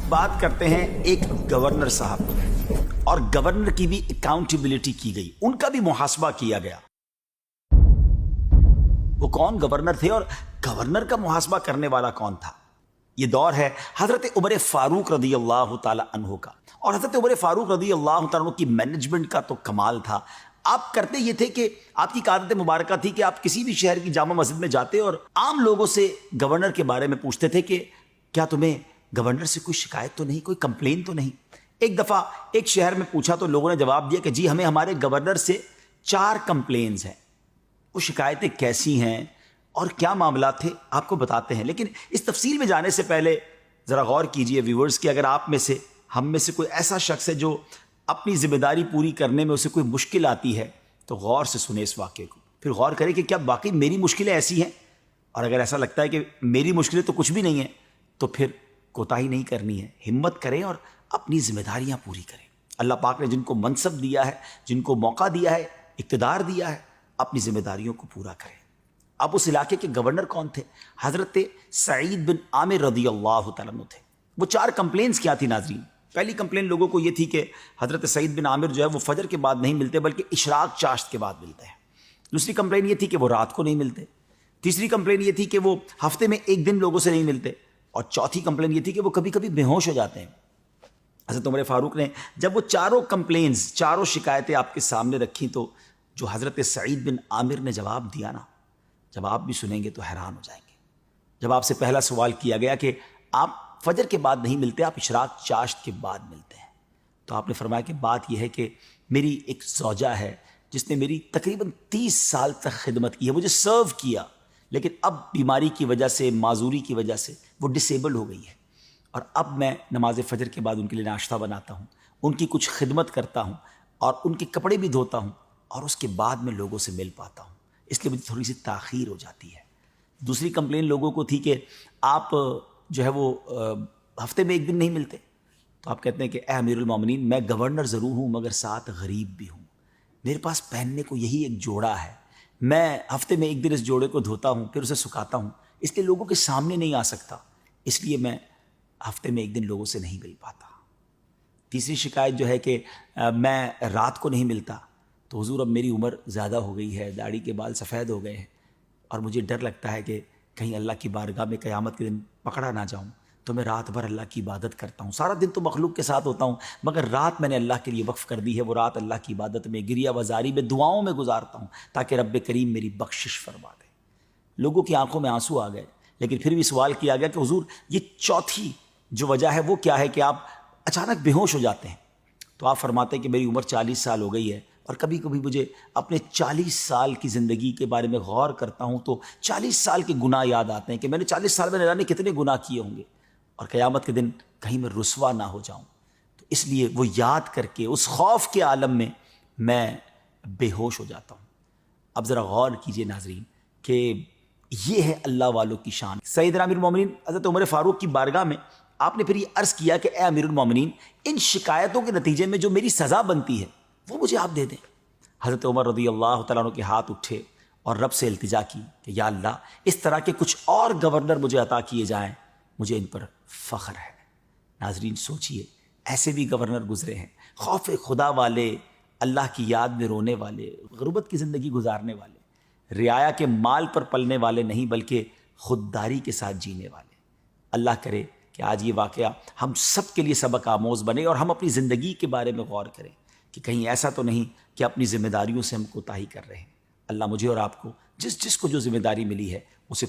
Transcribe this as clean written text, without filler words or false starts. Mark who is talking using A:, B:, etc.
A: بات کرتے ہیں ایک گورنر صاحب اور گورنر کی بھی اکاؤنٹیبلٹی کی گئی، ان کا بھی محاسبہ کیا گیا۔ وہ کون گورنر تھے اور گورنر کا محاسبہ کرنے والا کون تھا؟ یہ دور ہے حضرت عمر فاروق رضی اللہ تعالی عنہ کا، اور حضرت عمر فاروق رضی اللہ تعالی عنہ کی مینجمنٹ کا تو کمال تھا۔ آپ کرتے یہ تھے کہ آپ کی عادت مبارکہ تھی کہ آپ کسی بھی شہر کی جامع مسجد میں جاتے اور عام لوگوں سے گورنر کے بارے میں پوچھتے تھے کہ کیا تمہیں گورنر سے کوئی شکایت تو نہیں، کوئی کمپلین تو نہیں؟ ایک دفعہ ایک شہر میں پوچھا تو لوگوں نے جواب دیا کہ جی ہمیں ہمارے گورنر سے 4 کمپلینز ہیں۔ وہ شکایتیں کیسی ہیں اور کیا معاملات تھے آپ کو بتاتے ہیں، لیکن اس تفصیل میں جانے سے پہلے ذرا غور کیجئے ویورز کہ اگر آپ میں سے ہم میں سے کوئی ایسا شخص ہے جو اپنی ذمہ داری پوری کرنے میں اسے کوئی مشکل آتی ہے تو غور سے سنیں اس واقعے کو، پھر غور کریں کہ کیا واقعی میری مشکلیں ایسی ہیں، اور اگر ایسا لگتا ہے کہ میری مشکلیں تو کچھ بھی نہیں ہیں تو پھر کوتاہی نہیں کرنی ہے، ہمت کریں اور اپنی ذمہ داریاں پوری کریں۔ اللہ پاک نے جن کو منصب دیا ہے، جن کو موقع دیا ہے، اقتدار دیا ہے، اپنی ذمہ داریوں کو پورا کریں۔ اب اس علاقے کے گورنر کون تھے؟ حضرت سعید بن عامر رضی اللہ تعالیٰ عنہ تھے۔ وہ 4 کمپلینز کیا تھی ناظرین؟ پہلی کمپلین لوگوں کو یہ تھی کہ حضرت سعید بن عامر جو ہے وہ فجر کے بعد نہیں ملتے بلکہ اشراق چاشت کے بعد ملتے ہیں۔ دوسری کمپلین یہ تھی کہ وہ رات کو نہیں ملتے۔ تیسری کمپلین یہ تھی کہ وہ ہفتے میں ایک دن لوگوں سے نہیں ملتے، اور چوتھی کمپلین یہ تھی کہ وہ کبھی کبھی بے ہوش ہو جاتے ہیں۔ حضرت عمر فاروق نے جب وہ 4 کمپلینز، 4 شکایتیں آپ کے سامنے رکھیں تو جو حضرت سعید بن عامر نے جواب دیا نا، جب آپ بھی سنیں گے تو حیران ہو جائیں گے۔ جب آپ سے پہلا سوال کیا گیا کہ آپ فجر کے بعد نہیں ملتے، آپ اشراق چاشت کے بعد ملتے ہیں، تو آپ نے فرمایا کہ بات یہ ہے کہ میری ایک زوجہ ہے جس نے میری تقریباً 30 سال تک خدمت کی ہے، مجھے سرو کیا، لیکن اب بیماری کی وجہ سے، معذوری کی وجہ سے وہ ڈسیبل ہو گئی ہے، اور اب میں نماز فجر کے بعد ان کے لیے ناشتہ بناتا ہوں، ان کی کچھ خدمت کرتا ہوں اور ان کے کپڑے بھی دھوتا ہوں، اور اس کے بعد میں لوگوں سے مل پاتا ہوں، اس لیے مجھے تھوڑی سی تاخیر ہو جاتی ہے۔ دوسری کمپلین لوگوں کو تھی کہ آپ جو ہے وہ ہفتے میں ایک دن نہیں ملتے، تو آپ کہتے ہیں کہ اے امیر المومنین، میں گورنر ضرور ہوں مگر ساتھ غریب بھی ہوں، میرے پاس پہننے کو یہی ایک جوڑا ہے، میں ہفتے میں ایک دن اس جوڑے کو دھوتا ہوں پھر اسے سکھاتا ہوں، اس لیے لوگوں کے سامنے نہیں آ سکتا، اس لیے میں ہفتے میں ایک دن لوگوں سے نہیں مل پاتا۔ تیسری شکایت جو ہے کہ میں رات کو نہیں ملتا، تو حضور اب میری عمر زیادہ ہو گئی ہے، داڑھی کے بال سفید ہو گئے ہیں، اور مجھے ڈر لگتا ہے کہ کہیں اللہ کی بارگاہ میں قیامت کے دن پکڑا نہ جاؤں، تو میں رات بھر اللہ کی عبادت کرتا ہوں، سارا دن تو مخلوق کے ساتھ ہوتا ہوں مگر رات میں نے اللہ کے لیے وقف کر دی ہے، وہ رات اللہ کی عبادت میں، گریہ وزاری میں، دعاؤں میں گزارتا ہوں تاکہ رب کریم میری بخشش فرما دے۔ لوگوں کی آنکھوں میں آنسو آ گئے، لیکن پھر بھی سوال کیا گیا کہ حضور یہ چوتھی جو وجہ ہے وہ کیا ہے کہ آپ اچانک بے ہوش ہو جاتے ہیں؟ تو آپ فرماتے ہیں کہ میری عمر 40 سال ہو گئی ہے، اور کبھی کبھی مجھے اپنے 40 سال کی زندگی کے بارے میں غور کرتا ہوں تو 40 سال کے گناہ یاد آتے ہیں کہ میں نے 40 سال میں نہ جانے کتنے گناہ کیے ہوں گے، اور قیامت کے دن کہیں میں رسوا نہ ہو جاؤں، تو اس لیے وہ یاد کر کے اس خوف کے عالم میں بے ہوش ہو جاتا ہوں۔ اب ذرا غور کیجئے ناظرین کہ یہ ہے اللہ والوں کی شان۔ سیدنا امیر المومنین حضرت عمر فاروق کی بارگاہ میں آپ نے پھر یہ عرض کیا کہ اے امیر المومنین، ان شکایتوں کے نتیجے میں جو میری سزا بنتی ہے وہ مجھے آپ دے دیں۔ حضرت عمر رضی اللہ تعالیٰ عنہ کے ہاتھ اٹھے اور رب سے التجا کی کہ یا اللہ، اس طرح کے کچھ اور گورنر مجھے عطا کیے جائیں، مجھے ان پر فخر ہے۔ ناظرین سوچئے، ایسے بھی گورنر گزرے ہیں، خوف خدا والے، اللہ کی یاد میں رونے والے، غربت کی زندگی گزارنے والے، رعایا کے مال پر پلنے والے نہیں بلکہ خودداری کے ساتھ جینے والے۔ اللہ کرے کہ آج یہ واقعہ ہم سب کے لیے سبق آموز بنے اور ہم اپنی زندگی کے بارے میں غور کریں کہ کہیں ایسا تو نہیں کہ اپنی ذمہ داریوں سے ہم کوتاہی کر رہے ہیں۔ اللہ مجھے اور آپ کو جس کو جو ذمہ داری ملی ہے اسے